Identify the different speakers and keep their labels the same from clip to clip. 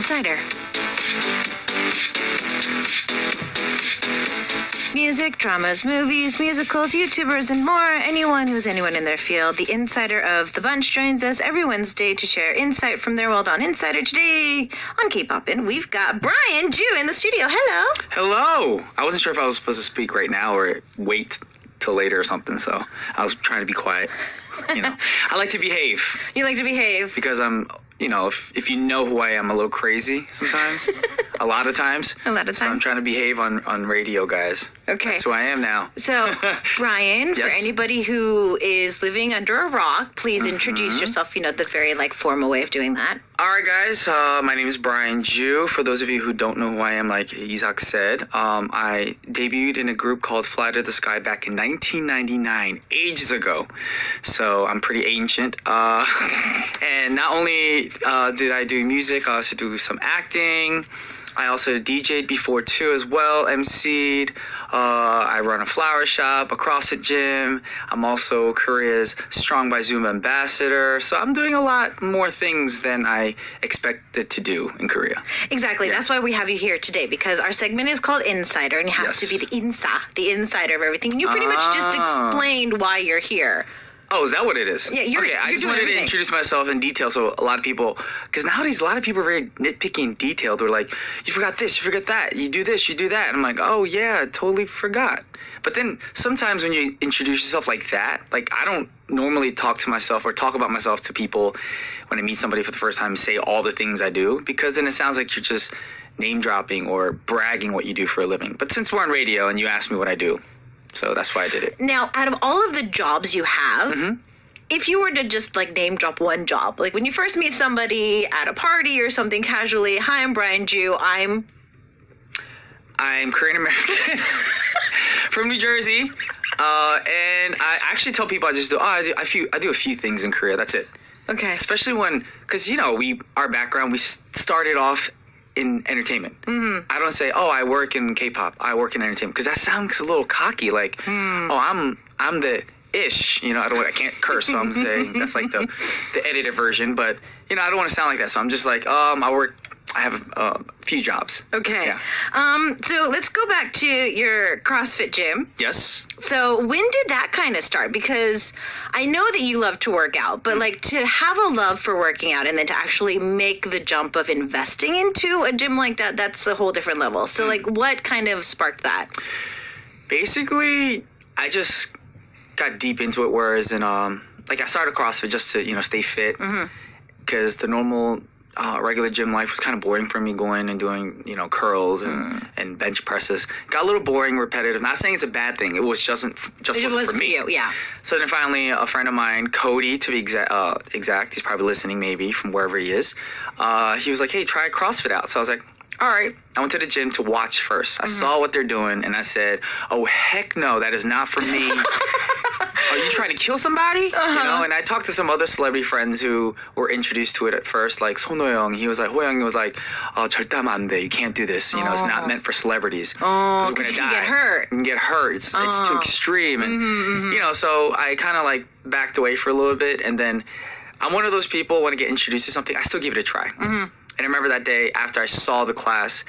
Speaker 1: Insider. Music, dramas, movies, musicals, YouTubers, and more. Anyone who's anyone in their field. The insider of the bunch joins us every Wednesday to share insight from their world on Insider. Today on K-Poppin, we've got Brian Joo in the studio. Hello.
Speaker 2: Hello. I wasn't sure if I was supposed to speak right now or wait till later or something, so I was trying to be quiet. You know, I like to behave.
Speaker 1: You like to behave?
Speaker 2: Because I'm, you know, if you know who I am, I'm a little crazy sometimes. A lot of times.
Speaker 1: A lot of times.
Speaker 2: So I'm trying to behave on radio, guys.
Speaker 1: Okay.
Speaker 2: That's who I am now.
Speaker 1: So, Brian,
Speaker 2: Yes.
Speaker 1: for anybody who is living under a rock, please introduce yourself, you know, the very, formal way of doing that.
Speaker 2: All right, guys. My name is Brian Joo. For those of you who don't know who I am, like Isak said, I debuted in a group called Fly to the Sky back in 1999, ages ago. So I'm pretty ancient. And not only did I do music, I also do some acting. I also DJ'd before too as well, MC'd. I run a flower shop, a CrossFit gym. I'm also Korea's Strong by Zoom ambassador. So I'm doing a lot more things than I expected to do in Korea.
Speaker 1: Exactly.
Speaker 2: Yeah.
Speaker 1: That's why we have you here today, because our segment is called Insider, and you have
Speaker 2: Yes.
Speaker 1: to be the insider of everything. And you pretty much just explained why you're here.
Speaker 2: Oh, is that what it is?
Speaker 1: Yeah, you're
Speaker 2: okay, I just
Speaker 1: doing
Speaker 2: wanted
Speaker 1: everything.
Speaker 2: to introduce myself in detail so a lot of people, because nowadays a lot of people are very nitpicky and detailed. They're like, you forgot this, you forgot that, you do this, you do that. And I'm like, oh yeah, I totally forgot. But then sometimes when you introduce yourself like that, like I don't normally talk to myself or talk about myself to people when I meet somebody for the first time and say all the things I do, because then it sounds like you're just name dropping or bragging what you do for a living. But since we're on radio and you asked me what I do, so that's why I did it.
Speaker 1: Now, out of all of the jobs you have, if you were to just name drop one job, like when you first meet somebody at a party or something casually, hi, I'm Brian Joo, I'm
Speaker 2: Korean American from New Jersey, and I actually tell people I just do. I do a few things in Korea. That's it.
Speaker 1: okay.
Speaker 2: Especially because you know our background, we started off in entertainment. I don't say, oh, I work in K-pop, I work in entertainment, because that sounds a little cocky. Like, oh, I'm the ish. You know, I can't curse, so I'm saying that's like the edited version. But you know, I don't want to sound like that, so I'm just like, I have a few jobs.
Speaker 1: Okay.
Speaker 2: Yeah.
Speaker 1: So let's go back to your CrossFit gym.
Speaker 2: Yes.
Speaker 1: So when did that kind of start? Because I know that you love to work out, but to have a love for working out and then to actually make the jump of investing into a gym like that, that's a whole different level. So what kind of sparked that?
Speaker 2: Basically, I just got deep into it, whereas I started CrossFit just to, stay fit, because the normal regular gym life was kind of boring for me, going and doing, curls and bench presses. Got a little boring, repetitive. Not saying it's a bad thing. It was wasn't for me.
Speaker 1: You, yeah.
Speaker 2: So then finally, a friend of mine, Cody, to be exact, he's probably listening maybe from wherever he is. He was like, hey, try CrossFit out. So I was like, all right. I went to the gym to watch first. I saw what they're doing, and I said, oh, heck no, that is not for me. Are you trying to kill somebody? You know, and I talked to some other celebrity friends who were introduced to it at first, like Son Ho-young. He was like, Ho-young was like, 절대 하면 안 돼. You can't do this. You know, it's not meant for celebrities.
Speaker 1: Oh,
Speaker 2: we're
Speaker 1: because
Speaker 2: gonna
Speaker 1: you
Speaker 2: die.
Speaker 1: can get hurt.
Speaker 2: You can get hurt. It's too extreme. And, so I kind of backed away for a little bit. And then I'm one of those people, when I get introduced to something, I still give it a try. And I remember that day after I saw the class,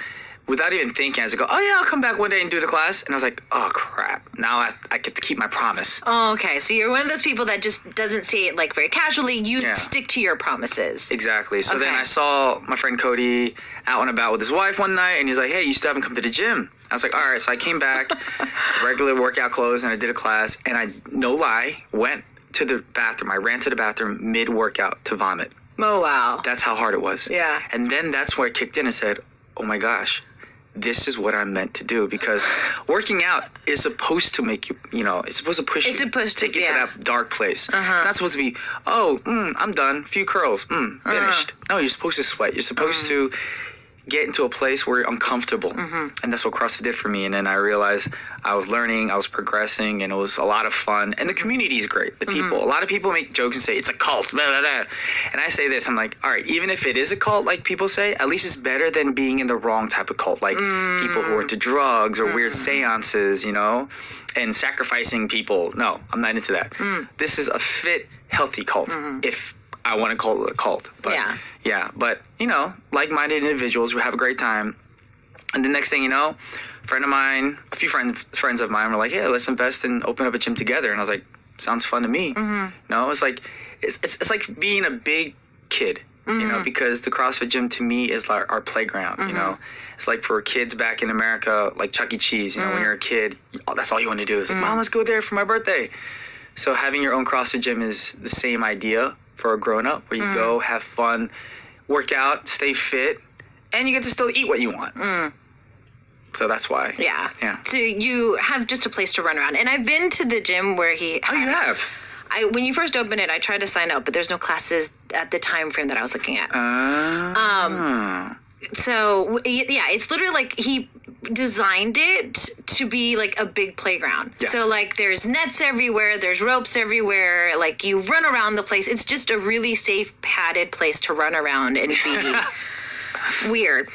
Speaker 2: without even thinking, I was like, oh yeah, I'll come back one day and do the class. And I was like, oh crap, now I get to keep my promise.
Speaker 1: Oh, okay. So you're one of those people that just doesn't say it very casually. You stick to your promises.
Speaker 2: Exactly. So then
Speaker 1: Okay.
Speaker 2: I saw my friend Cody out and about with his wife one night, and he's like, hey, you still haven't come to the gym. I was like, all right. So I came back, regular workout clothes, and I did a class, and I, no lie, went to the bathroom. I ran to the bathroom mid-workout to vomit.
Speaker 1: Oh, wow.
Speaker 2: That's how hard it was.
Speaker 1: Yeah.
Speaker 2: And then that's where it kicked in and said, oh my gosh, this is what I'm meant to do, because working out is supposed to make you, it's supposed to push
Speaker 1: It's
Speaker 2: you,
Speaker 1: supposed to,
Speaker 2: take you to that dark place. It's not supposed to be, I'm done, few curls, finished. No, you're supposed to sweat. You're supposed to get into a place where you're uncomfortable. And that's what CrossFit did for me. And then I realized I was learning, I was progressing, and it was a lot of fun. And the community is great, the people. A lot of people make jokes and say, it's a cult, blah, blah, blah. And I say this, I'm like, all right, even if it is a cult, like people say, at least it's better than being in the wrong type of cult, like people who are into drugs or weird seances, and sacrificing people. No, I'm not into that. This is a fit, healthy cult. If I want to call it a cult. But yeah, but you know, like-minded individuals, we have a great time. And the next thing you know, a few friends of mine were like, "Yeah, let's invest and open up a gym together." And I was like, "Sounds fun to me." No, it's like it's like being a big kid, you know, because the CrossFit gym to me is like our playground. You know, it's like for kids back in America, like Chuck E. Cheese. You know, when you're a kid, that's all you want to do is like, "Mom, let's go there for my birthday." So having your own CrossFit gym is the same idea for a grown-up, where you go, have fun, work out, stay fit, and you get to still eat what you want. So that's why. Yeah.
Speaker 1: So you have just a place to run around. And I've been to the gym where he...
Speaker 2: Oh, you have?
Speaker 1: When you first opened it, I tried to sign up, but there's no classes at the time frame that I was looking at. So, yeah, it's literally like he designed it to be like a big playground.
Speaker 2: Yes.
Speaker 1: So, like, there's nets everywhere, there's ropes everywhere, like, you run around the place. It's just a really safe, padded place to run around and be... weird.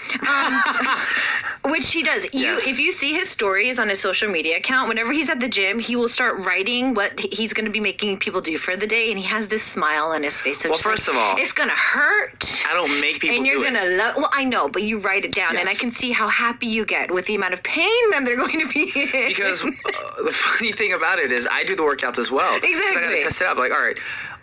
Speaker 1: Which he does. If you see his stories on his social media account, whenever he's at the gym, he will start writing what he's going to be making people do for the day, and he has this smile on his face.
Speaker 2: Well, first of all,
Speaker 1: it's going to hurt.
Speaker 2: I don't make people
Speaker 1: and you're going to love. Well, I know, but you write it down, and I can see how happy you get with the amount of pain that they're going to be in.
Speaker 2: Because the funny thing about it is, I do the workouts as well.
Speaker 1: Exactly.
Speaker 2: I got to test it out. Like, all right,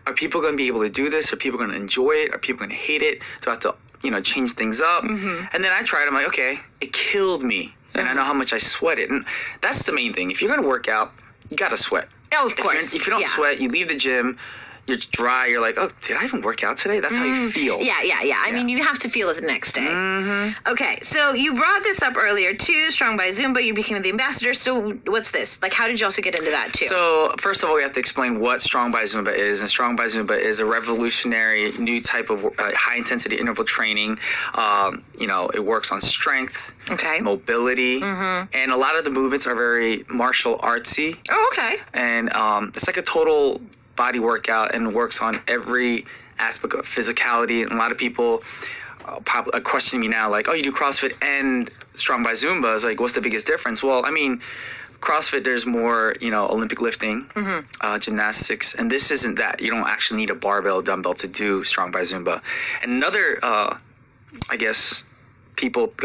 Speaker 2: are people going to be able to do this? Are people going to enjoy it? Are people going to hate it? Do I have to, change things up? And then I tried. I'm like, okay, it killed me. And I know how much I sweated. And that's the main thing. If you're going to work out, you got to sweat.
Speaker 1: Oh, of course.
Speaker 2: If you don't sweat, you leave the gym, you're dry, you're like, oh, did I even work out today? That's how you feel.
Speaker 1: Yeah. I mean, you have to feel it the next day. Okay, so you brought this up earlier, too, Strong by Zumba. You became the ambassador. So what's this? Like, how did you also get into that, too?
Speaker 2: So, first of all, we have to explain what Strong by Zumba is. And Strong by Zumba is a revolutionary new type of high-intensity interval training. It works on strength, mobility, and a lot of the movements are very martial artsy.
Speaker 1: Oh, okay.
Speaker 2: And it's like a total body workout and works on every aspect of physicality. And a lot of people are questioning me now, like, oh, you do CrossFit and Strong by Zumba. It's like, what's the biggest difference? Well, I mean, CrossFit, there's more, Olympic lifting, gymnastics, and this isn't that. You don't actually need a barbell dumbbell to do Strong by Zumba. And another, the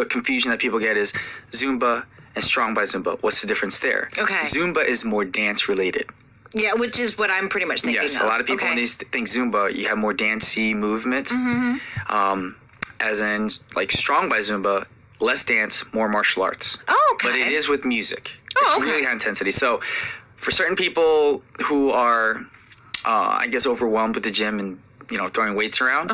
Speaker 2: confusion that people get is Zumba and Strong by Zumba. What's the difference there?
Speaker 1: Okay.
Speaker 2: Zumba is more dance related.
Speaker 1: Yeah, which is what I'm pretty much thinking of.
Speaker 2: Yes, a lot of people when they think Zumba, you have more dancey movements. As in, like, Strong by Zumba, less dance, more martial arts.
Speaker 1: Oh, okay.
Speaker 2: But it is with music.
Speaker 1: Oh,
Speaker 2: it's really high intensity. So for certain people who are, overwhelmed with the gym and, throwing weights around,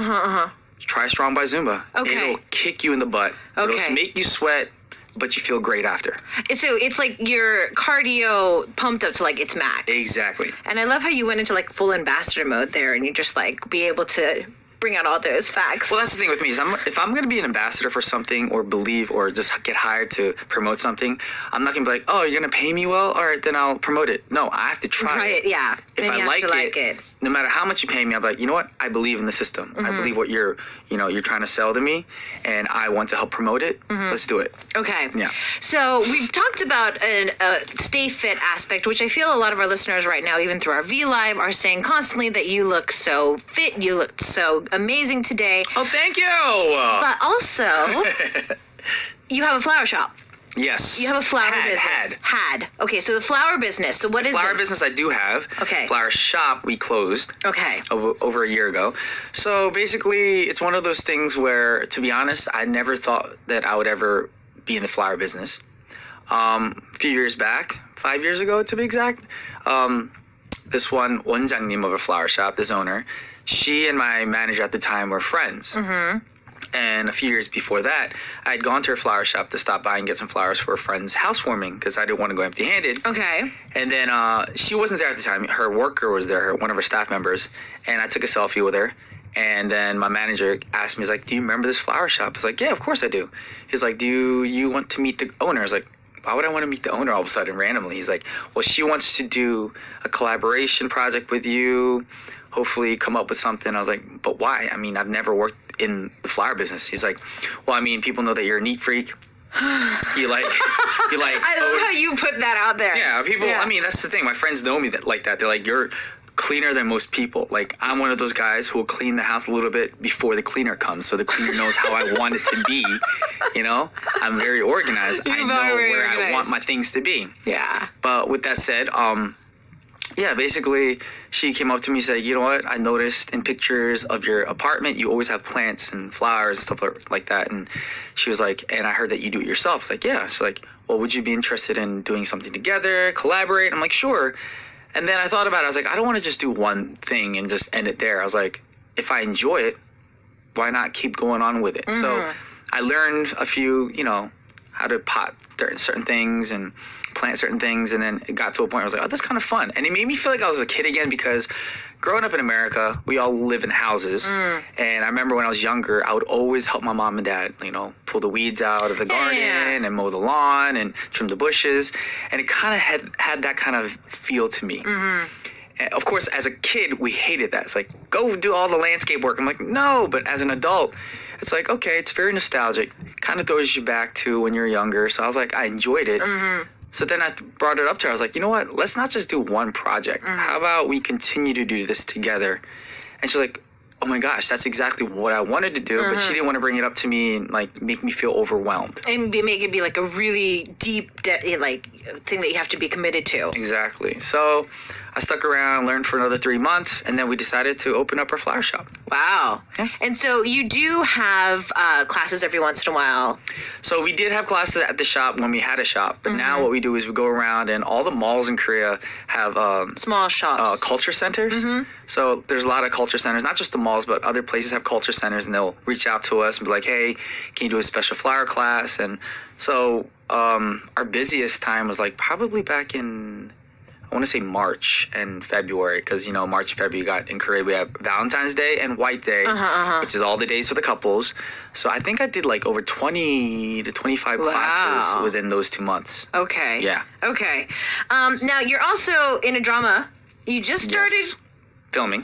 Speaker 2: try Strong by Zumba.
Speaker 1: Okay.
Speaker 2: It'll kick you in the butt.
Speaker 1: Okay.
Speaker 2: It'll make you sweat, but you feel great after.
Speaker 1: So it's like your cardio pumped up to like its max.
Speaker 2: Exactly.
Speaker 1: And I love how you went into like full ambassador mode there, and you just like be able to bring out all those facts.
Speaker 2: Well, that's the thing with me is if I'm going to be an ambassador for something or believe or just get hired to promote something, I'm not going to be like, oh, you're going to pay me well? All right, then I'll promote it. No, I have to try it.
Speaker 1: Yeah.
Speaker 2: If I like it, no matter how much you pay me, I'm like, you know what? I believe in the system. I believe what you're trying to sell to me, and I want to help promote it. Let's do it.
Speaker 1: Okay.
Speaker 2: Yeah.
Speaker 1: So we've talked about a stay fit aspect, which I feel a lot of our listeners right now, even through our V Live, are saying constantly that you look so fit, you look so amazing today.
Speaker 2: Oh, thank you.
Speaker 1: But also, you have a flower shop.
Speaker 2: Yes.
Speaker 1: You have a flower business. Had. Okay, so the flower business. So what is
Speaker 2: flower business I do have.
Speaker 1: Okay.
Speaker 2: Flower shop we closed.
Speaker 1: Okay.
Speaker 2: Over a year ago. So basically, it's one of those things where, to be honest, I never thought that I would ever be in the flower business. A few years back, 5 years ago to be exact, this 원장님 of a flower shop, this owner, she and my manager at the time were friends. And a few years before that, I had gone to her flower shop to stop by and get some flowers for a friend's housewarming because I didn't want to go empty-handed. Okay. And then she wasn't there at the time. Her worker was there, one of her staff members, and I took a selfie with her. And then my manager asked me, he's like, do you remember this flower shop? I was like, yeah, of course I do. He's like, do you want to meet the owner? I was like, why would I want to meet the owner all of a sudden randomly? He's like, well, she wants to do a collaboration project with you, hopefully come up with something. I was like, but why? I mean, I've never worked in the flower business. He's like, well, I mean, people know that you're a neat freak. you like.
Speaker 1: I love how you put that out there.
Speaker 2: Yeah, people. Yeah. I mean, that's the thing. My friends know me like that. They're like, you're cleaner than most people. Like, I'm one of those guys who will clean the house a little bit before the cleaner comes, so the cleaner knows how I want it to be. You know, I'm very organized. I know where I want my things to be.
Speaker 1: Yeah.
Speaker 2: But with that said, yeah, basically, she came up to me and said, you know what, I noticed in pictures of your apartment, you always have plants and flowers and stuff like that. And she was like, and I heard that you do it yourself. It's like, yeah. She's like, well, would you be interested in doing something together, collaborate? I'm like, sure. And then I thought about it. I was like, I don't want to just do one thing and just end it there. I was like, if I enjoy it, why not keep going on with it? Mm-hmm. So I learned a few, you know, how to pot certain things and plant certain things, and then it got to a point where I was like, oh, that's kind of fun. And it made me feel like I was a kid again, because growing up in America, we all live in houses. And I remember when I was younger, I would always help my mom and dad, you know, pull the weeds out of the garden and mow the lawn and trim the bushes. And it kind of had that kind of feel to me. And of course, as a kid, we hated that. It's like, go do all the landscape work. I'm like, no. But as an adult, it's like, okay, it's very nostalgic. Kind of throws you back to when you're younger. So I was like, I enjoyed it. So then I brought it up to her. I was like, you know what? Let's not just do one project. How about we continue to do this together? And she's like, oh my gosh, that's exactly what I wanted to do. But she didn't want to bring it up to me and like make me feel overwhelmed.
Speaker 1: And make it be like a really deep, like thing that you have to be committed to.
Speaker 2: Exactly. So I stuck around, learned for another 3 months, and then we decided to open up our flower shop.
Speaker 1: Wow.
Speaker 2: Yeah.
Speaker 1: And so you do have classes every once in a while.
Speaker 2: So we did have classes at the shop when we had a shop, but now what we do is we go around, and all the malls in Korea have
Speaker 1: small shops,
Speaker 2: culture centers. So there's a lot of culture centers, not just the malls, but other places have culture centers, and they'll reach out to us and be like, hey, can you do a special flower class? And so our busiest time was like probably back in, I want to say March and February, because, you know, March and February in Korea, we have Valentine's Day and White Day, which is all the days for the couples. So I think I did like over 20 to 25 classes within those 2 months.
Speaker 1: Okay.
Speaker 2: Yeah.
Speaker 1: Okay. Now, you're also in a drama. You just started
Speaker 2: filming.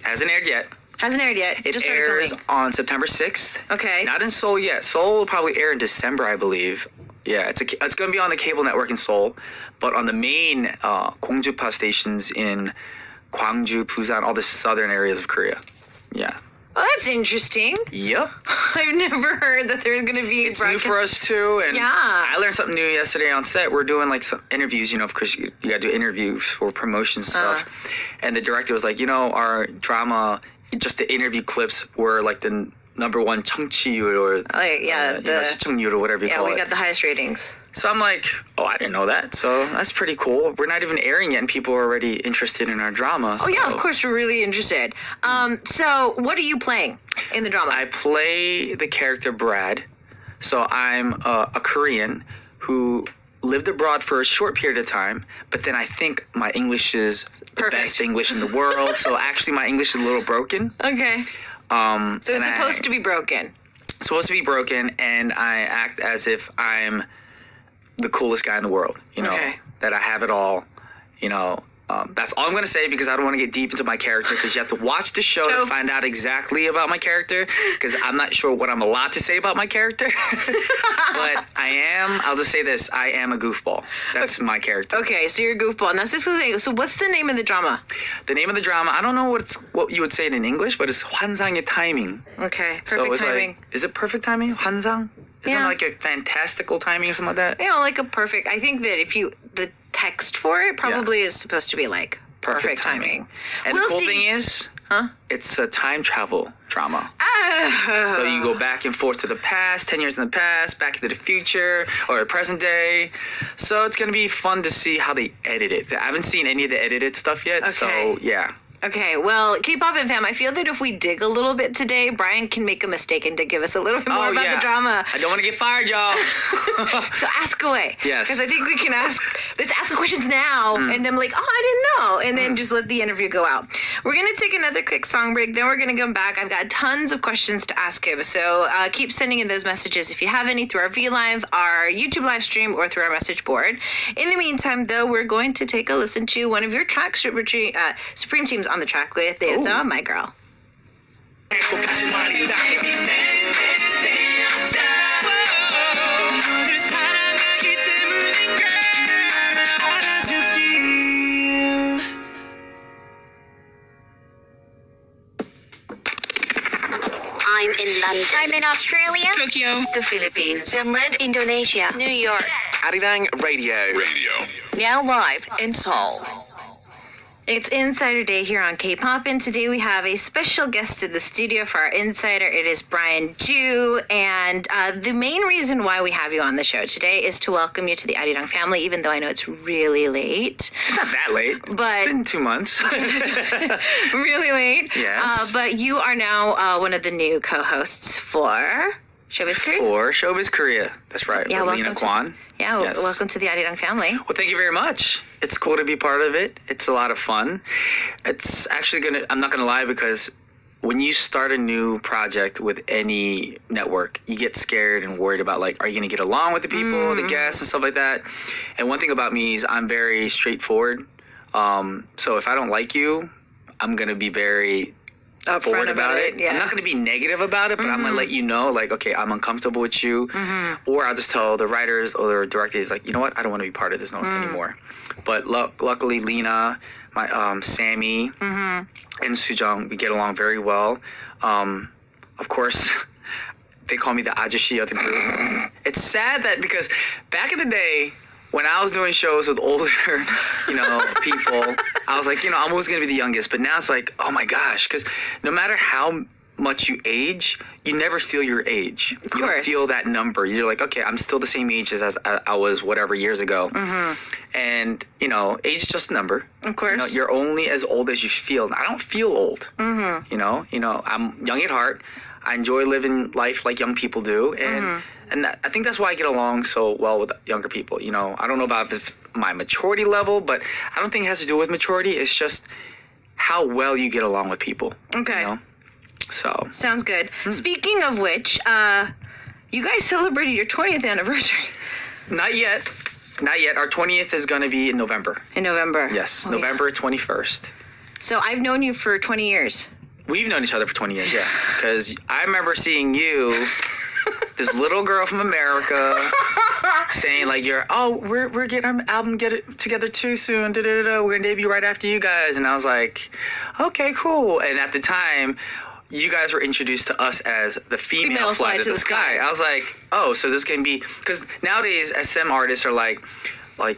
Speaker 2: Hasn't aired yet. It
Speaker 1: Just
Speaker 2: airs on September 6th.
Speaker 1: Okay.
Speaker 2: Not in Seoul yet. Seoul will probably air in December, I believe. Yeah, it's going to be on the cable network in Seoul, but on the main Gongjupa stations in Gwangju, Busan, all the southern areas of Korea. Yeah.
Speaker 1: Oh, that's interesting.
Speaker 2: Yep.
Speaker 1: I've never heard that there's going to be
Speaker 2: It's new for us, too. And
Speaker 1: yeah.
Speaker 2: I learned something new yesterday on set. We're doing, like, some interviews, you know, because you got to do interviews for promotion stuff. And the director was like, you know, our drama, just the interview clips were, like, the #1 청취율 or 시청률 or whatever you call it.
Speaker 1: Yeah, we got the highest ratings.
Speaker 2: So I'm like, oh, I didn't know that. So that's pretty cool. We're not even airing yet, and people are already interested in our drama. So.
Speaker 1: Oh, yeah, of course, we're really interested. So what are you playing in the drama?
Speaker 2: I play the character Brad. So I'm a Korean who lived abroad for a short period of time, but then I think my English is the best English in the world. So actually my English is a little broken.
Speaker 1: Okay. So it's supposed to be broken.
Speaker 2: Supposed to be broken, and I act as if I'm the coolest guy in the world, you know, that I have it all, you know. That's all I'm going to say, because I don't want to get deep into my character, because you have to watch the show to find out exactly about my character, because I'm not sure what I'm allowed to say about my character. But I'll just say this, I am a goofball. That's my character.
Speaker 1: Okay, so you're a goofball. And that's just so what's the name of the drama?
Speaker 2: The name of the drama, I don't know what you would say it in English, but it's 환상의 timing.
Speaker 1: Okay, perfect timing.
Speaker 2: Like, is it perfect timing? 환상? Isn't it like a fantastical timing or something like that?
Speaker 1: You know, like a perfect. I think that the text for it probably is supposed to be like perfect timing.
Speaker 2: And the cool thing is, it's a time travel drama. So you go back and forth to the past, 10 years in the past, back into the future, or the present day. So it's going to be fun to see how they edit it. I haven't seen any of the edited stuff yet, so yeah.
Speaker 1: Okay, well, K-Poppin fam, I feel that if we dig a little bit today, Brian can make a mistake and to give us a little bit more about the drama.
Speaker 2: I don't want to get fired, y'all.
Speaker 1: So ask away.
Speaker 2: Yes.
Speaker 1: Because I think we can let's ask the questions now, and then like, oh, I didn't know, and then just let the interview go out. We're going to take another quick song break, then we're going to come back. I've got tons of questions to ask him, so keep sending in those messages if you have any through our VLive, our YouTube live stream, or through our message board. In the meantime, though, we're going to take a listen to one of your tracks, Supreme Team's on the track with It's My Girl.
Speaker 3: I'm in Australia, Tokyo, the Philippines, Finland, Indonesia, New York.
Speaker 4: Arirang Radio.
Speaker 3: Now live in Seoul.
Speaker 1: It's Insider Day here on K-Poppin. Today we have a special guest in the studio for our Insider. It is Brian Joo, and the main reason why we have you on the show today is to welcome you to the Arirang family, even though I know it's really late.
Speaker 2: It's not that late.
Speaker 1: But
Speaker 2: it's been 2 months.
Speaker 1: really late.
Speaker 2: Yes.
Speaker 1: But you are now one of the new co-hosts for Showbiz Korea.
Speaker 2: For Showbiz Korea. That's right.
Speaker 1: Yeah,
Speaker 2: with Lena Kwan. Yes.
Speaker 1: Welcome to the Arirang family.
Speaker 2: Well, thank you very much. It's cool to be part of it. It's a lot of fun. It's actually I'm not gonna lie, because when you start a new project with any network, you get scared and worried about, like, are you gonna get along with the people, the guests and stuff like that? And one thing about me is I'm very straightforward. So if I don't like you, I'm gonna be very forward about it.
Speaker 1: Yeah.
Speaker 2: I'm not going to be negative about it, but I'm going to let you know, like, okay, I'm uncomfortable with you. Or I'll just tell the writers or the directors, like, you know what, I don't want to be part of this anymore. But luckily, Lena, my Sammy, and Sujong, we get along very well. Of course, they call me the ajashi of the group. It's sad that, because back in the day, when I was doing shows with older, people, I was like, I'm always going to be the youngest. But now it's like, oh my gosh, because no matter how much you age, you never feel your age.
Speaker 1: Of course.
Speaker 2: You don't feel that number. You're like, okay, I'm still the same age as I was whatever years ago. And, age is just a number.
Speaker 1: Of course.
Speaker 2: You're only as old as you feel. I don't feel old. I'm young at heart. I enjoy living life like young people do. And I think that's why I get along so well with younger people. I don't know about my maturity level, but I don't think it has to do with maturity. It's just how well you get along with people.
Speaker 1: Okay.
Speaker 2: So.
Speaker 1: Sounds good. Speaking of which, you guys celebrated your 20th anniversary.
Speaker 2: Not yet. Our 20th is going to be in November.
Speaker 1: In November.
Speaker 2: Yes, November 21st.
Speaker 1: So I've known you for 20 years.
Speaker 2: We've known each other for 20 years, yeah. Because I remember seeing you... this little girl from America saying, like, we're getting our album together too soon. We're gonna debut right after you guys. And I was like, okay, cool. And at the time, you guys were introduced to us as the female Fly to the Sky. I was like, oh, so this can be, because nowadays SM artists are like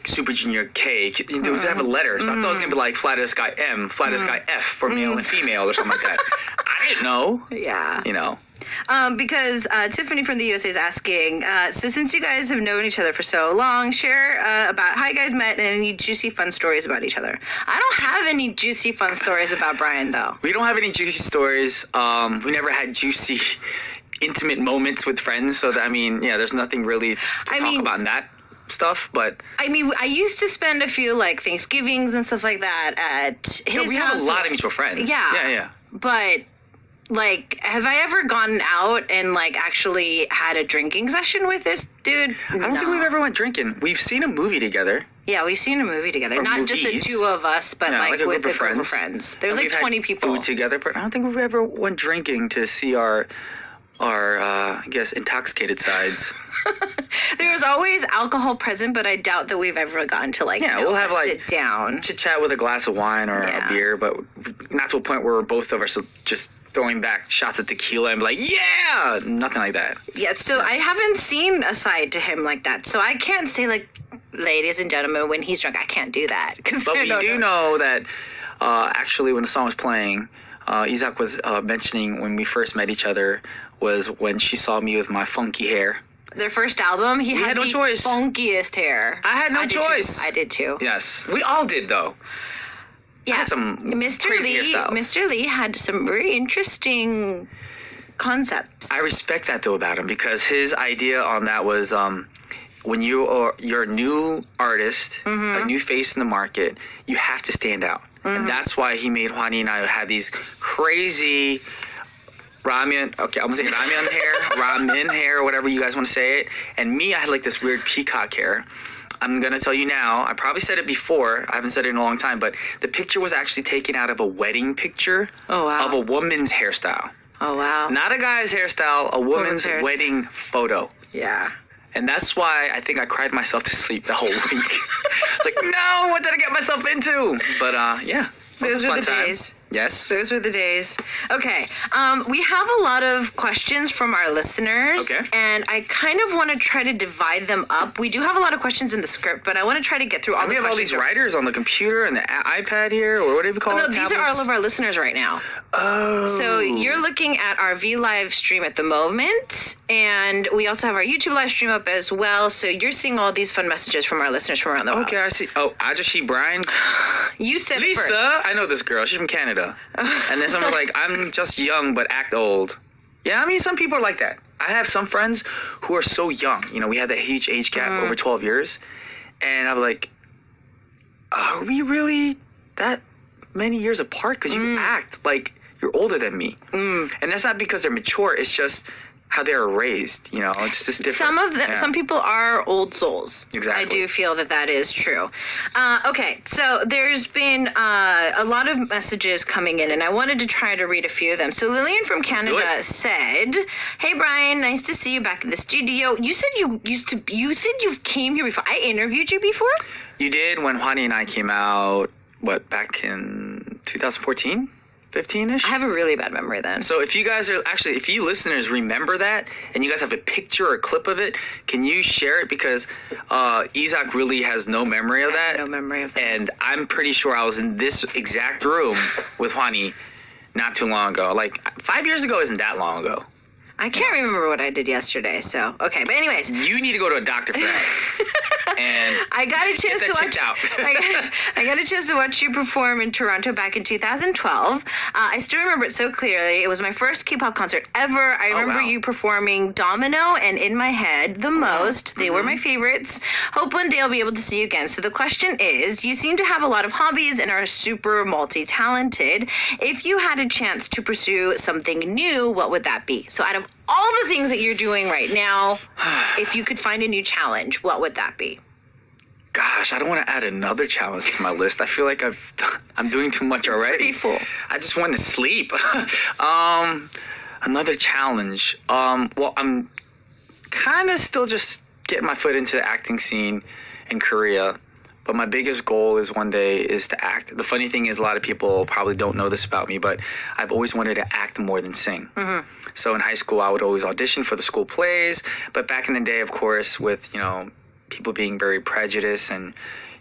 Speaker 2: Super Junior K. They have a letter. So I thought it was gonna be like Fly to the Sky M, Fly to the Sky F for male and female or something like that. I didn't know.
Speaker 1: Yeah.
Speaker 2: Because
Speaker 1: Tiffany from the USA is asking, so since you guys have known each other for so long, share about how you guys met and any juicy fun stories about each other. I don't have any juicy fun stories about Brian, though.
Speaker 2: We don't have any juicy stories. We never had juicy, intimate moments with friends. So, there's nothing really to talk about in that stuff. But
Speaker 1: I used to spend a few, Thanksgivings and stuff like that at his house.
Speaker 2: We have a lot of mutual friends.
Speaker 1: Yeah. But... have I ever gone out and, actually had a drinking session with this dude?
Speaker 2: I don't think we've ever went drinking. We've seen a movie together.
Speaker 1: Yeah, we've seen a movie together.
Speaker 2: Or
Speaker 1: Not
Speaker 2: movies.
Speaker 1: just the two of us, but,
Speaker 2: like a
Speaker 1: with
Speaker 2: group
Speaker 1: of friends. There's,
Speaker 2: We've
Speaker 1: 20
Speaker 2: had
Speaker 1: people.
Speaker 2: Food together, but I don't think we've ever went drinking to see our I guess, intoxicated sides.
Speaker 1: There's always alcohol present, but I doubt that we've ever gotten to,
Speaker 2: we'll have,
Speaker 1: sit down.
Speaker 2: Chit-chat with a glass of wine or a beer, but not to a point where both of us are just throwing back shots of tequila and be like, yeah! Nothing like that.
Speaker 1: Yeah, so I haven't seen a side to him like that, so I can't say, ladies and gentlemen, when he's drunk, I can't do that.
Speaker 2: But we do know that, actually, when the song was playing, Isak was mentioning when we first met each other was when she saw me with my funky hair.
Speaker 1: Their first album, he had
Speaker 2: no
Speaker 1: the
Speaker 2: choice.
Speaker 1: funkiest hair.
Speaker 2: I had no choice.
Speaker 1: I did too.
Speaker 2: Yes, we all did though.
Speaker 1: Yeah,
Speaker 2: I had some
Speaker 1: Mr.
Speaker 2: crazy hairstyles.
Speaker 1: Mr. Lee had some very interesting concepts.
Speaker 2: I respect that though about him, because his idea on that was when you're a new artist, a new face in the market, you have to stand out, and that's why he made Juani and I have these crazy. Ramen, okay, I'm gonna say ramen hair, whatever you guys want to say it. And me, I had this weird peacock hair. I'm gonna tell you now, I probably said it before, I haven't said it in a long time, but the picture was actually taken out of a wedding picture of a woman's hairstyle.
Speaker 1: Oh, wow.
Speaker 2: Not a guy's hairstyle, a woman's wedding photo.
Speaker 1: Yeah.
Speaker 2: And that's why I think I cried myself to sleep the whole week. It's like, no, what did I get myself into? But, yeah.
Speaker 1: Those were the days.
Speaker 2: Yes.
Speaker 1: Those were the days. Okay. We have a lot of questions from our listeners.
Speaker 2: Okay.
Speaker 1: And I kind of want to try to divide them up. We do have a lot of questions in the script, but I want to try to get through all the
Speaker 2: We have all
Speaker 1: questions.
Speaker 2: these writers on the computer and the iPad here, or whatever you call
Speaker 1: No,
Speaker 2: it.
Speaker 1: these are all of our listeners right now.
Speaker 2: Oh.
Speaker 1: So you're looking at our V Live stream at the moment, and we also have our YouTube live stream up as well. So you're seeing all these fun messages from our listeners from around the world.
Speaker 2: Okay, I see. Oh, Ajashi Brian.
Speaker 1: You said it
Speaker 2: Lisa,
Speaker 1: first.
Speaker 2: I know this girl. She's from Canada. And then someone's like, I'm just young but act old. Yeah, I mean, some people are like that. I have some friends who are so young. You know, we had that huge age gap over 12 years. And I'm like, are we really that many years apart? Because you act like you're older than me. And that's not because they're mature. It's just how they were raised. You know, it's just different.
Speaker 1: Some of them,
Speaker 2: Yeah.
Speaker 1: some people are old souls.
Speaker 2: Exactly.
Speaker 1: I do feel that is true. Okay, so there's been a lot of messages coming in, and I wanted to try to read a few of them. So Lillian from Canada said, "Hey Brian, nice to see you back in the studio. You said you said you came here before. I interviewed you before."
Speaker 2: You did when Juani and I came out, back in 2014? 15-ish?
Speaker 1: I have a really bad memory then.
Speaker 2: So if you guys if you listeners remember that, and you guys have a picture or a clip of it, can you share it? Because Isak really has no memory of that.
Speaker 1: No memory of that.
Speaker 2: And I'm pretty sure I was in this exact room with Juani not too long ago. Like 5 years ago isn't that long ago.
Speaker 1: I can't remember what I did yesterday, so okay. But anyways,
Speaker 2: You need to go to a doctor for that. And
Speaker 1: I got a chance
Speaker 2: Get
Speaker 1: to
Speaker 2: that
Speaker 1: watch.
Speaker 2: checked out.
Speaker 1: I got a chance to watch you perform in Toronto back in 2012. I still remember it so clearly. It was my first K-pop concert ever. I remember
Speaker 2: wow.
Speaker 1: you performing Domino and In My Head the most. They were my favorites. Hope one day I'll be able to see you again. So the question is, you seem to have a lot of hobbies and are super multi-talented. If you had a chance to pursue something new, what would that be? So out of all the things that you're doing right now, if you could find a new challenge, what would that be?
Speaker 2: gosh, I don't want to add another challenge to my list. I feel like I'm doing too much already.
Speaker 1: Pretty full.
Speaker 2: I just want to sleep. Another challenge. Well, I'm kind of still just getting my foot into the acting scene in Korea. But my biggest goal is one day is to act. The funny thing is, a lot of people probably don't know this about me, but I've always wanted to act more than sing. Mm-hmm. So in high school, I would always audition for the school plays. But back in the day, of course, with, people being very prejudiced and,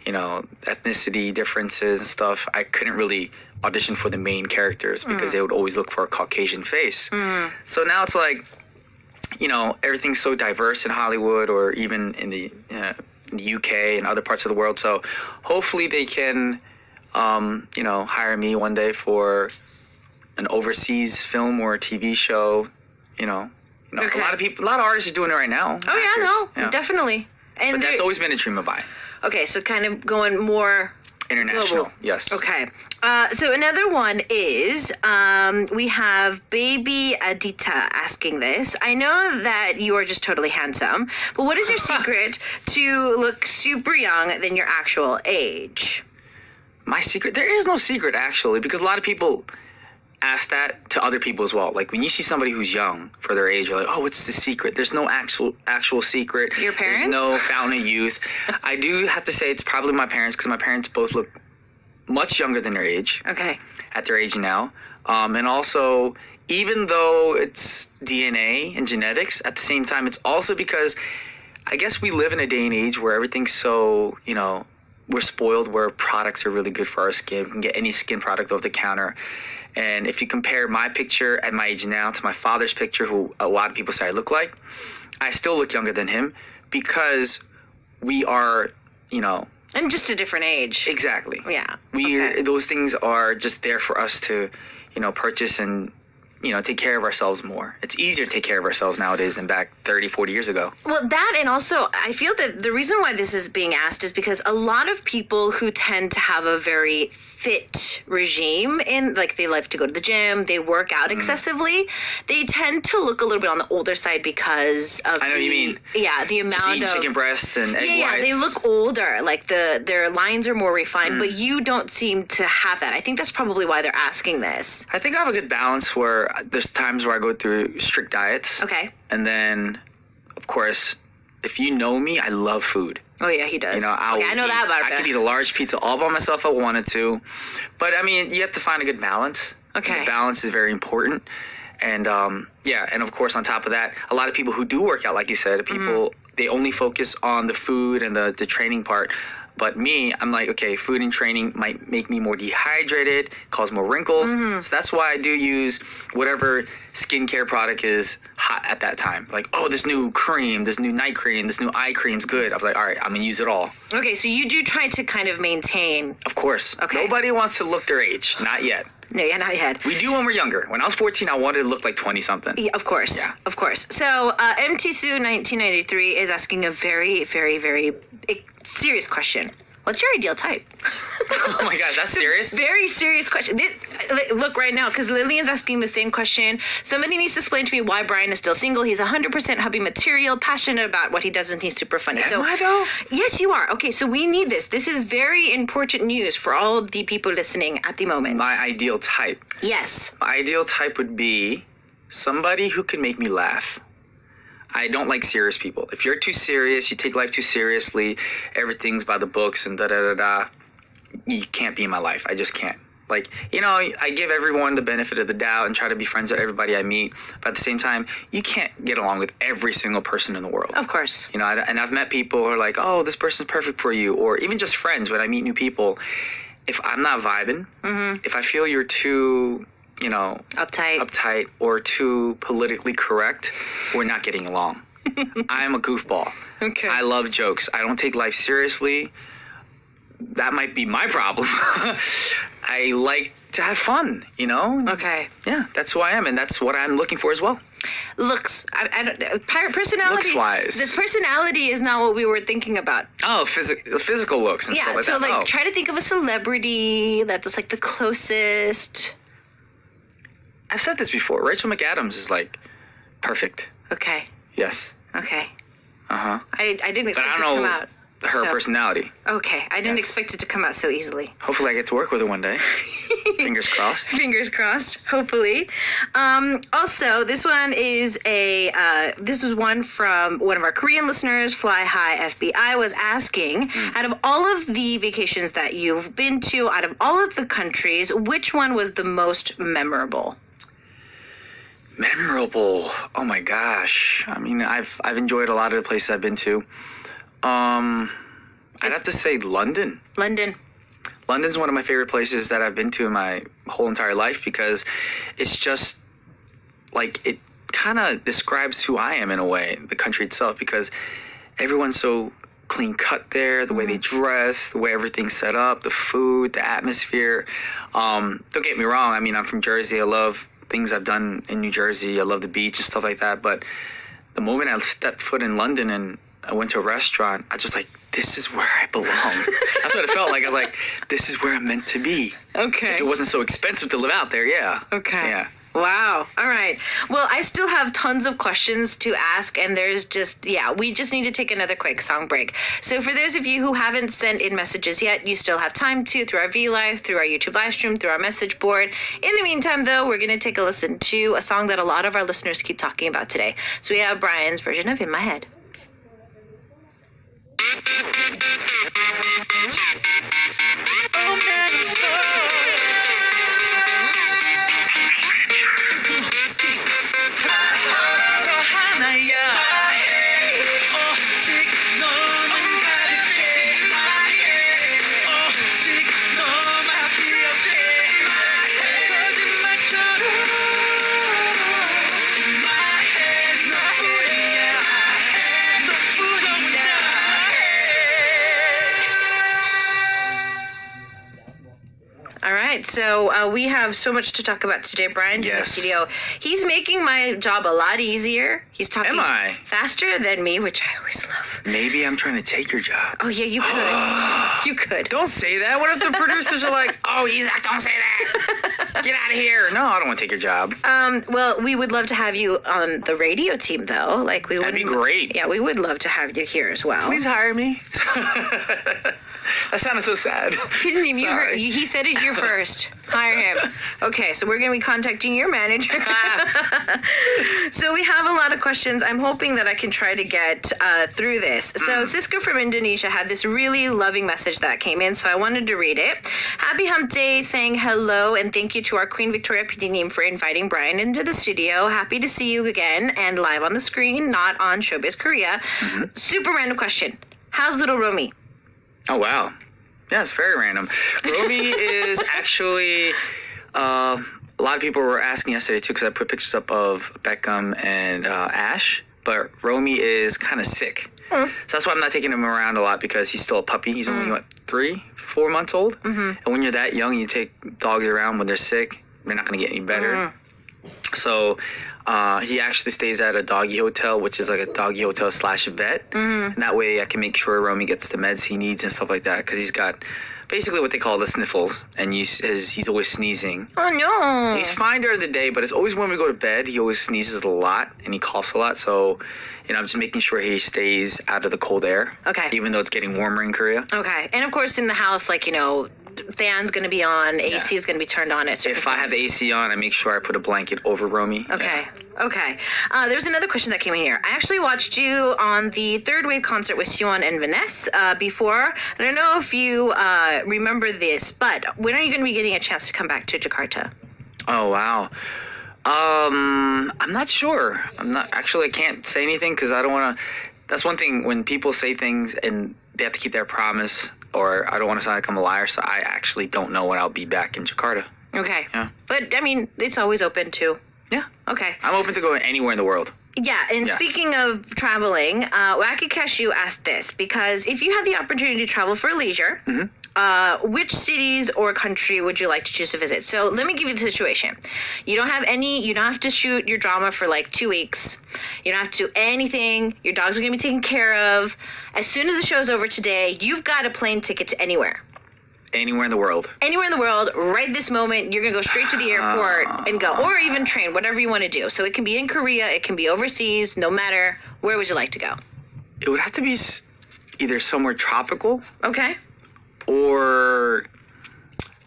Speaker 2: ethnicity differences and stuff, I couldn't really audition for the main characters because they would always look for a Caucasian face. Mm-hmm. So now it's like, everything's so diverse in Hollywood or even in the UK and other parts of the world. So hopefully they can, hire me one day for an overseas film or a TV show. Okay. A lot of artists are doing it right now.
Speaker 1: Oh,
Speaker 2: actors.
Speaker 1: definitely. And
Speaker 2: But that's always been a dream of mine.
Speaker 1: Okay, so kind of going more
Speaker 2: International,
Speaker 1: global.
Speaker 2: yes.
Speaker 1: Okay. So another one is we have Baby Adita asking this. I know that you are just totally handsome, but what is your secret to look super young than your actual age?
Speaker 2: My secret? There is no secret, actually, because a lot of people ask that to other people as well. Like when you see somebody who's young for their age, you're like, oh, what's the secret? There's no actual secret.
Speaker 1: Your parents?
Speaker 2: There's no fountain of youth. I do have to say it's probably my parents, because my parents both look much younger than their age.
Speaker 1: Okay.
Speaker 2: At their age now. And also, even though it's DNA and genetics, at the same time, it's also because I guess we live in a day and age where everything's so, we're spoiled, where products are really good for our skin. We can get any skin product over the counter. And if you compare my picture at my age now to my father's picture, who a lot of people say I look like, I still look younger than him because we are,
Speaker 1: And just a different age.
Speaker 2: Exactly.
Speaker 1: Yeah.
Speaker 2: Those things are just there for us to, purchase and, take care of ourselves more. It's easier to take care of ourselves nowadays than back 30, 40 years ago.
Speaker 1: Well, that, and also I feel that the reason why this is being asked is because a lot of people who tend to have a very fit regime they like to go to the gym, they work out excessively, they tend to look a little bit on the older side because of
Speaker 2: I know what you mean.
Speaker 1: Yeah, the amount
Speaker 2: just eating
Speaker 1: of
Speaker 2: chicken breasts and egg whites.
Speaker 1: Yeah, they look older. Like their lines are more refined, but you don't seem to have that. I think that's probably why they're asking this.
Speaker 2: I think I have a good balance where there's times where I go through strict diets.
Speaker 1: Okay.
Speaker 2: And then, of course, if you know me, I love food.
Speaker 1: Oh, yeah, he does.
Speaker 2: You know,
Speaker 1: I know that about
Speaker 2: I could eat a large pizza all by myself if I wanted to. But, I mean, you have to find a good balance.
Speaker 1: Okay.
Speaker 2: The balance is very important. And, and of course, on top of that, a lot of people who do work out, like you said, they only focus on the food and the training part. But me, I'm like, okay, food and training might make me more dehydrated, cause more wrinkles. So that's why I do use whatever skincare product is hot at that time. Like, oh, this new cream, this new night cream, this new eye cream's good. I was like, all right, I'm going to use it all.
Speaker 1: Okay, so you do try to kind of maintain.
Speaker 2: Of course.
Speaker 1: Okay.
Speaker 2: Nobody wants to look their age. Not yet.
Speaker 1: No, yeah, not yet.
Speaker 2: We do when we're younger. When I was 14, I wanted to look like 20-something.
Speaker 1: Yeah, of course.
Speaker 2: Yeah.
Speaker 1: Of course. So, MT Sue 1993 is asking a very, very, very serious question. What's your ideal type?
Speaker 2: Oh my gosh, that's serious?
Speaker 1: Very serious question. Look right now, because Lillian's asking the same question. Somebody needs to explain to me why Brian is still single. He's 100% hubby material, passionate about what he does, and he's super funny.
Speaker 2: Am I though?
Speaker 1: Yes, you are. Okay, so we need this. This is very important news for all of the people listening at the moment.
Speaker 2: My ideal type.
Speaker 1: Yes.
Speaker 2: My ideal type would be somebody who can make me laugh. I don't like serious people. If you're too serious, you take life too seriously, everything's by the books and da-da-da-da, you can't be in my life. I just can't. Like, you know, I give everyone the benefit of the doubt and try to be friends with everybody I meet. But at the same time, you can't get along with every single person in the world.
Speaker 1: Of course.
Speaker 2: You know, and I've met people who are like, oh, this person's perfect for you. Or even just friends when I meet new people. If I'm not vibing, if I feel you're too... you know, uptight or too politically correct, we're not getting along. I'm a goofball.
Speaker 1: Okay.
Speaker 2: I love jokes. I don't take life seriously. That might be my problem. I like to have fun, you know?
Speaker 1: Okay.
Speaker 2: Yeah, that's who I am, and that's what I'm looking for as well.
Speaker 1: Looks. I don't know. Personality.
Speaker 2: Looks-wise.
Speaker 1: This personality is not what we were thinking about.
Speaker 2: Oh, physical looks and stuff like that.
Speaker 1: Yeah, so try to think of a celebrity that's like the closest...
Speaker 2: I've said this before. Rachel McAdams is like perfect.
Speaker 1: Okay.
Speaker 2: Yes.
Speaker 1: Okay.
Speaker 2: Uh-huh.
Speaker 1: I didn't expect it to come out.
Speaker 2: Her personality.
Speaker 1: Okay. I didn't expect it to come out so easily.
Speaker 2: Hopefully I get to work with her one day. Fingers crossed.
Speaker 1: Fingers crossed. Hopefully. Also, this one is this is one from one of our Korean listeners, Fly High FBI, was asking, out of all of the vacations that you've been to, out of all of the countries, which one was the most memorable?
Speaker 2: Memorable. Oh my gosh. I mean, I've enjoyed a lot of the places I've been to. I'd have to say London. London's one of my favorite places that I've been to in my whole entire life because it's just like it kind of describes who I am in a way, the country itself, because everyone's so clean cut there, the way they dress, the way everything's set up, the food, the atmosphere. Don't get me wrong. I mean, I'm from Jersey. I love things I've done in New Jersey. I love the beach and stuff like that. But the moment I stepped foot in London and I went to a restaurant, I just like, this is where I belong. That's what it felt like. I was like, this is where I'm meant to be.
Speaker 1: Okay.
Speaker 2: If it wasn't so expensive to live out there, yeah.
Speaker 1: Okay.
Speaker 2: Yeah.
Speaker 1: Wow. All right. Well, I still have tons of questions to ask, and there's just, we just need to take another quick song break. So for those of you who haven't sent in messages yet, you still have time to through our V-Live, through our YouTube live stream, through our message board. In the meantime, though, we're going to take a listen to a song that a lot of our listeners keep talking about today. So we have Brian's version of In My Head. So we have so much to talk about today. Brian's in the studio. He's making my job a lot easier. He's talking faster than me, which I always love.
Speaker 2: Maybe I'm trying to take your job.
Speaker 1: Oh, yeah, you could. You could.
Speaker 2: Don't say that. What if the producers are like, oh, Isak, don't say that. Get out of here. No, I don't want to take your job.
Speaker 1: Well, we would love to have you on the radio team, though. Like,
Speaker 2: That'd be great.
Speaker 1: Yeah, we would love to have you here as well.
Speaker 2: Please hire me. That sounded so sad.
Speaker 1: He said it here first. Hire him. Okay, so we're going to be contacting your manager. So we have a lot of questions. I'm hoping that I can try to get through this. So Siska from Indonesia had this really loving message that came in, so I wanted to read it. Happy Hump Day, saying hello and thank you to our Queen Victoria PD team for inviting Brian into the studio. Happy to see you again and live on the screen, not on Showbiz Korea. Super random question. How's little Romy?
Speaker 2: Oh, wow. Yeah, it's very random. Romy is actually, a lot of people were asking yesterday too, because I put pictures up of Beckham and Ash, but Romy is kind of sick. So that's why I'm not taking him around a lot, because he's still a puppy. He's only, 3-4 months old? And when you're that young, you take dogs around when they're sick, they're not going to get any better. So he actually stays at a doggy hotel, which is like a doggy hotel / vet. And that way I can make sure Romy gets the meds he needs and stuff like that, because he's got basically what they call the sniffles, and he's always sneezing.
Speaker 1: Oh, no.
Speaker 2: He's fine during the day, but it's always when we go to bed, he always sneezes a lot and he coughs a lot. So, I'm just making sure he stays out of the cold air.
Speaker 1: Okay.
Speaker 2: Even though it's getting warmer in Korea.
Speaker 1: Okay. And of course, in the house, fan's going to be on, AC is going to be turned on.
Speaker 2: If I have the AC on, I make sure I put a blanket over Romy.
Speaker 1: Okay. Okay. There's another question that came in here. I actually watched you on the Third Wave concert with Siwon and Vanessa before. I don't know if you remember this, but when are you going to be getting a chance to come back to Jakarta?
Speaker 2: Oh, wow. I'm not sure. I can't say anything because I don't want to. That's one thing when people say things and they have to keep their promise, or I don't want to sound like I'm a liar, so I actually don't know when I'll be back in Jakarta.
Speaker 1: Okay.
Speaker 2: Yeah.
Speaker 1: But, it's always open too.
Speaker 2: Yeah.
Speaker 1: Okay.
Speaker 2: I'm open to going anywhere in the world.
Speaker 1: Yeah, and speaking of traveling, Wacky Cashew asked this, because if you had the opportunity to travel for leisure, which cities or country would you like to choose to visit? So let me give you the situation. You don't have to shoot your drama for 2 weeks. You don't have to do anything. Your dogs are going to be taken care of. As soon as the show's over today, you've got a plane ticket to anywhere.
Speaker 2: Anywhere in the world.
Speaker 1: Anywhere in the world, right this moment, you're going to go straight to the airport and go, or even train, whatever you want to do. So it can be in Korea, it can be overseas, no matter. Where would you like to go?
Speaker 2: It would have to be either somewhere tropical.
Speaker 1: Okay.
Speaker 2: Or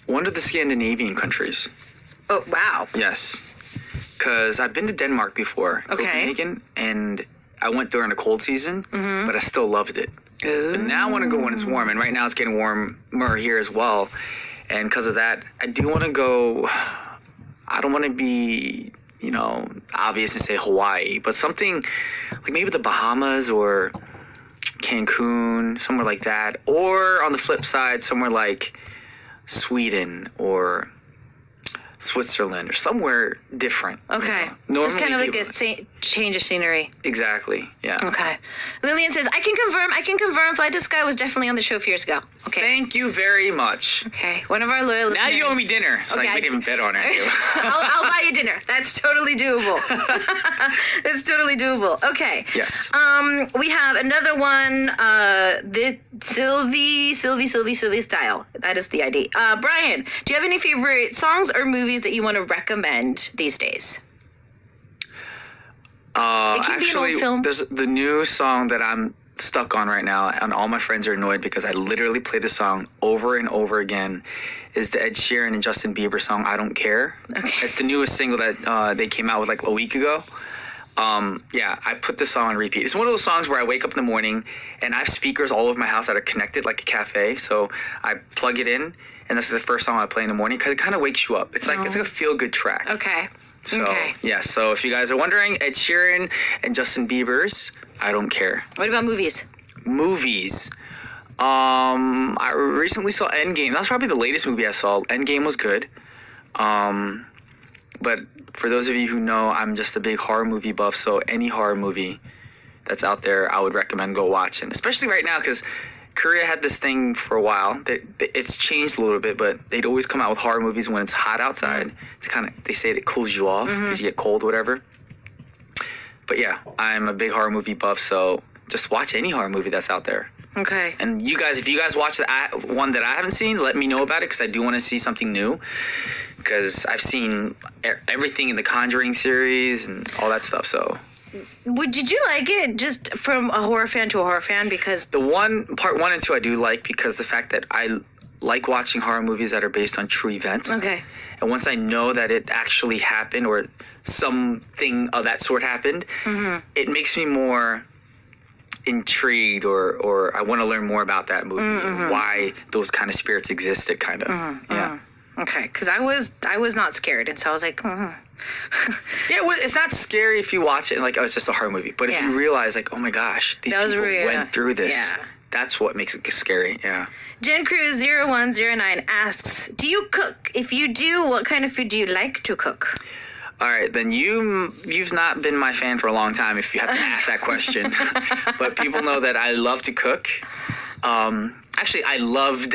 Speaker 2: one of the Scandinavian countries.
Speaker 1: Oh, wow.
Speaker 2: Yes. Because I've been to Denmark before, Copenhagen, and I went during the cold season, but I still loved it.
Speaker 1: Ooh.
Speaker 2: But now I want to go when it's warm, and right now it's getting warmer here as well. And because of that, I do want to go. I don't want to be, obvious and say Hawaii, but something like maybe the Bahamas or Cancun, somewhere like that. Or on the flip side, somewhere like Sweden or Switzerland or somewhere different.
Speaker 1: Okay. Just kind of like a change of scenery.
Speaker 2: Exactly. Yeah.
Speaker 1: Okay. Lillian says, I can confirm Flight to Sky was definitely on the show a few years ago. Okay.
Speaker 2: Thank you very much.
Speaker 1: Okay. One of our loyal listeners.
Speaker 2: Now you owe me dinner, so I can even bet on it.
Speaker 1: I'll buy you dinner. That's totally doable. It's totally doable. Okay.
Speaker 2: Yes.
Speaker 1: We have another one, the Sylvie style. That is the ID. Brian, do you have any favorite songs or movies that you want to recommend these days?
Speaker 2: Actually, there's the new song that I'm stuck on right now, and all my friends are annoyed because I literally play the song over and over again. Is the Ed Sheeran and Justin Bieber song "I Don't Care"? Okay. It's the newest single that they came out with a week ago. I put this song on repeat. It's one of those songs where I wake up in the morning and I have speakers all over my house that are connected like a cafe. So I plug it in, and that's the first song I play in the morning because it kind of wakes you up. It's like a feel-good track.
Speaker 1: Okay.
Speaker 2: So, so if you guys are wondering, Ed Sheeran and Justin Bieber's I Don't Care.
Speaker 1: What about movies?
Speaker 2: Movies. I recently saw Endgame. That's probably the latest movie I saw. Endgame was good. But for those of you who know, I'm just a big horror movie buff, so any horror movie that's out there, I would recommend go watching. Especially right now, because Korea had this thing for a while. It's changed a little bit, but they'd always come out with horror movies when it's hot outside. They say it cools you off because you get cold or whatever. But yeah, I'm a big horror movie buff, so just watch any horror movie that's out there.
Speaker 1: Okay.
Speaker 2: And you guys, if you guys watch one that I haven't seen, let me know about it because I do want to see something new. Because I've seen everything in the Conjuring series and all that stuff, so.
Speaker 1: Did you like it just from a horror fan to a horror fan? Because
Speaker 2: Part 1 and 2 I do like because the fact that I like watching horror movies that are based on true events.
Speaker 1: okay.
Speaker 2: And once I know that it actually happened or something of that sort happened, it makes me more intrigued or I want to learn more about that movie and why those kind of spirits existed, kind of. Yeah.
Speaker 1: Okay, because I was not scared, and so I was like,
Speaker 2: Yeah, well, it's not scary if you watch it and like, oh, it's just a horror movie. But if you realize, like, oh my gosh, these people went through this.
Speaker 1: Yeah.
Speaker 2: That's what makes it scary. Yeah.
Speaker 1: Jen Cruz 0109 asks, do you cook? If you do, what kind of food do you like to cook?
Speaker 2: All right, then you've not been my fan for a long time if you have to ask that question. But people know that I love to cook. Actually, I loved,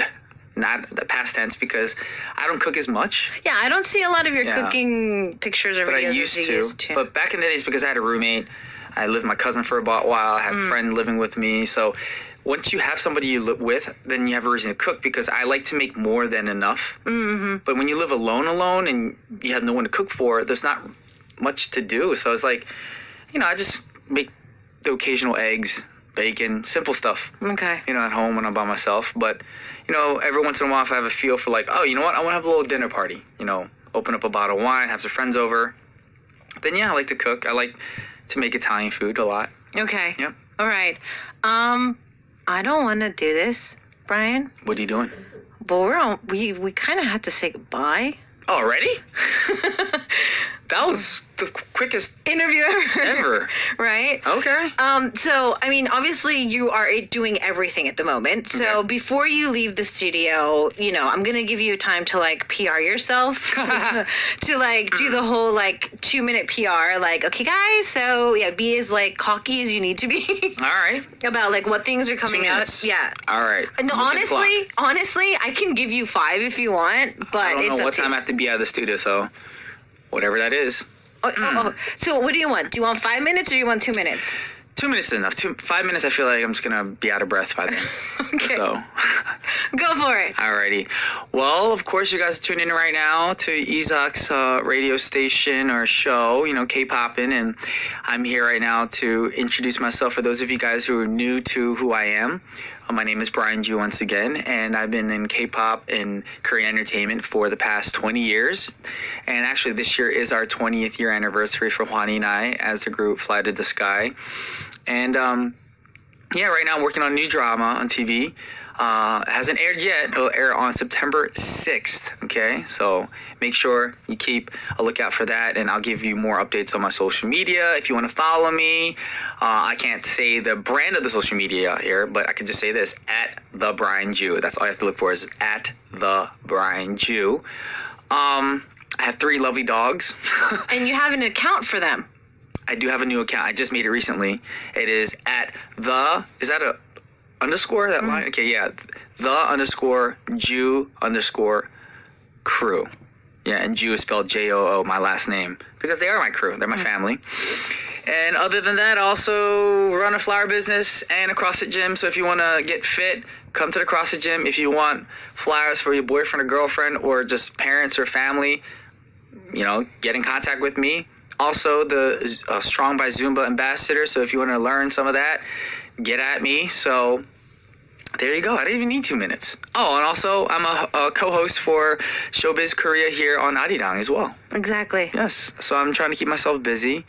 Speaker 2: not the past tense, because I don't cook as much.
Speaker 1: Yeah, I don't see a lot of your cooking pictures or
Speaker 2: But I
Speaker 1: videos
Speaker 2: used
Speaker 1: as you
Speaker 2: to.
Speaker 1: used to.
Speaker 2: But back in the days, because I had a roommate, I lived with my cousin for a while. I had a friend living with me. So once you have somebody you live with, then you have a reason to cook because I like to make more than enough. Mm-hmm. But when you live alone and you have no one to cook for, there's not much to do. So it's like, I just make the occasional eggs, bacon, simple stuff.
Speaker 1: Okay.
Speaker 2: At home when I'm by myself. But, every once in a while if I have a feel for like, oh, you know what? I want to have a little dinner party. Open up a bottle of wine, have some friends over. Then, I like to cook. I like to make Italian food a lot.
Speaker 1: Okay.
Speaker 2: Yep.
Speaker 1: All right. I don't want to do this, Brian.
Speaker 2: What are you doing?
Speaker 1: But we kind of had to say goodbye.
Speaker 2: Oh, already? That was the quickest
Speaker 1: Interview
Speaker 2: ever.
Speaker 1: Right?
Speaker 2: Okay.
Speaker 1: So, I mean, obviously you are doing everything at the moment. So before you leave the studio, I'm going to give you time to like PR yourself to like do the whole like 2-minute PR. Like, okay, guys, so yeah, be as like cocky as you need to be
Speaker 2: All right.
Speaker 1: about like what things are coming
Speaker 2: 2
Speaker 1: out.
Speaker 2: minutes.
Speaker 1: Yeah.
Speaker 2: All right.
Speaker 1: No, honestly, I can give you 5 if you want, but
Speaker 2: I don't
Speaker 1: it's
Speaker 2: know
Speaker 1: up
Speaker 2: what
Speaker 1: to
Speaker 2: time
Speaker 1: you.
Speaker 2: I have to be out of the studio, so whatever that is.
Speaker 1: So what do you want? Do you want 5 minutes or you want 2 minutes?
Speaker 2: 2 minutes is enough. 5 minutes, I feel like I'm just going to be out of breath by then.
Speaker 1: Okay.
Speaker 2: So,
Speaker 1: Go for it.
Speaker 2: alrighty. Well, of course, you guys are tuning in right now to Isak's radio station or show, K-Poppin, and I'm here right now to introduce myself for those of you guys who are new to who I am. My name is Brian Joo once again, and I've been in K-pop and Korean entertainment for the past 20 years. And actually, this year is our 20th year anniversary for Hwani and I as the group Fly to the Sky. And right now I'm working on a new drama on TV. It hasn't aired yet. It'll air on September 6th, okay? So make sure you keep a lookout for that, and I'll give you more updates on my social media if you want to follow me. I can't say the brand of the social media here, but I can just say this, @TheBrianJoo. That's all you have to look for is @TheBrianJoo. I have 3 lovely dogs.
Speaker 1: And you have an account for them.
Speaker 2: I do have a new account. I just made it recently. It is is that a underscore, that line? Okay, yeah. _Jew_crew. Yeah, and Jew is spelled Joo, my last name. Because they are my crew. They're my family. And other than that, I also run a flower business and a CrossFit gym. So if you want to get fit, come to the CrossFit gym. If you want flowers for your boyfriend or girlfriend or just parents or family, get in contact with me. Also, the Strong by Zumba ambassador. So if you want to learn some of that, get at me. So there you go. I didn't even need 2 minutes. Oh, and also I'm a co-host for Showbiz Korea here on Arirang as well.
Speaker 1: Exactly.
Speaker 2: Yes. So I'm trying to keep myself busy.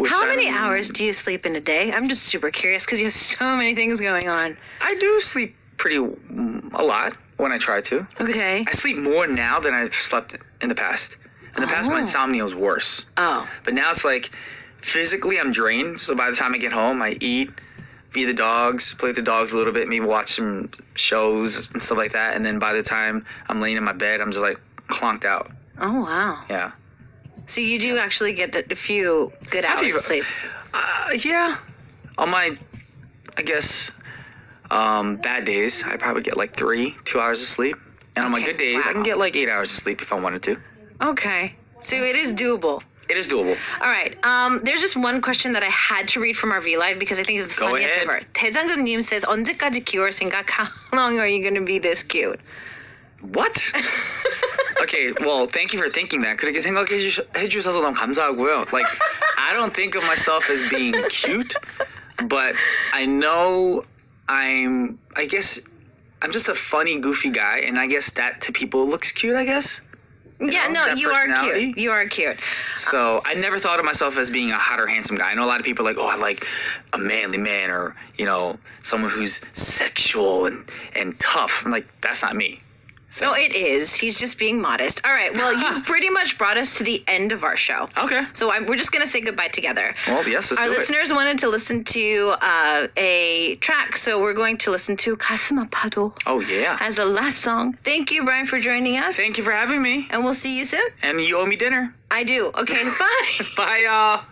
Speaker 1: How many hours do you sleep in a day? I'm just super curious because you have so many things going on.
Speaker 2: I do sleep a lot when I try to.
Speaker 1: Okay.
Speaker 2: I sleep more now than I've slept in the past. In the past, my insomnia was worse.
Speaker 1: Oh.
Speaker 2: But now it's like physically I'm drained. So by the time I get home, I eat, feed the dogs, play with the dogs a little bit, maybe watch some shows and stuff like that. And then by the time I'm laying in my bed, I'm just like clonked out.
Speaker 1: Oh, wow.
Speaker 2: Yeah.
Speaker 1: So you do actually get a few good hours of sleep.
Speaker 2: Yeah. On my, I guess, bad days, I probably get like 2 hours of sleep. And on my good days, I can get like 8 hours of sleep if I wanted to.
Speaker 1: Okay. So it is doable.
Speaker 2: It is doable.
Speaker 1: All right. There's just one question that I had to read from our V Live because I think it's the funniest ever. 대장금님 says, 언제까지 귀여울 생각? How long are you going to be this cute?
Speaker 2: What? Okay, well, thank you for thinking that. 그렇게 생각해 주셔서 너무 감사하고요. Like, I don't think of myself as being cute, but I know I guess I'm just a funny, goofy guy, and I guess that to people looks cute, I guess.
Speaker 1: You are cute. You are cute.
Speaker 2: So I never thought of myself as being a hot or handsome guy. I know a lot of people are like, oh, I like a manly man, or, someone who's sexual and tough. I'm like, that's not me. So.
Speaker 1: No, it is. He's just being modest. All right. Well, you pretty much brought us to the end of our show.
Speaker 2: Okay.
Speaker 1: So we're just going to say goodbye together.
Speaker 2: Well, yes,
Speaker 1: Our listeners wanted to listen to a track, so we're going to listen to 가슴 아파도.
Speaker 2: Oh, yeah.
Speaker 1: As the last song. Thank you, Brian, for joining us.
Speaker 2: Thank you for having me.
Speaker 1: And we'll see you soon.
Speaker 2: And you owe me dinner.
Speaker 1: I do. Okay, bye.
Speaker 2: Bye, y'all.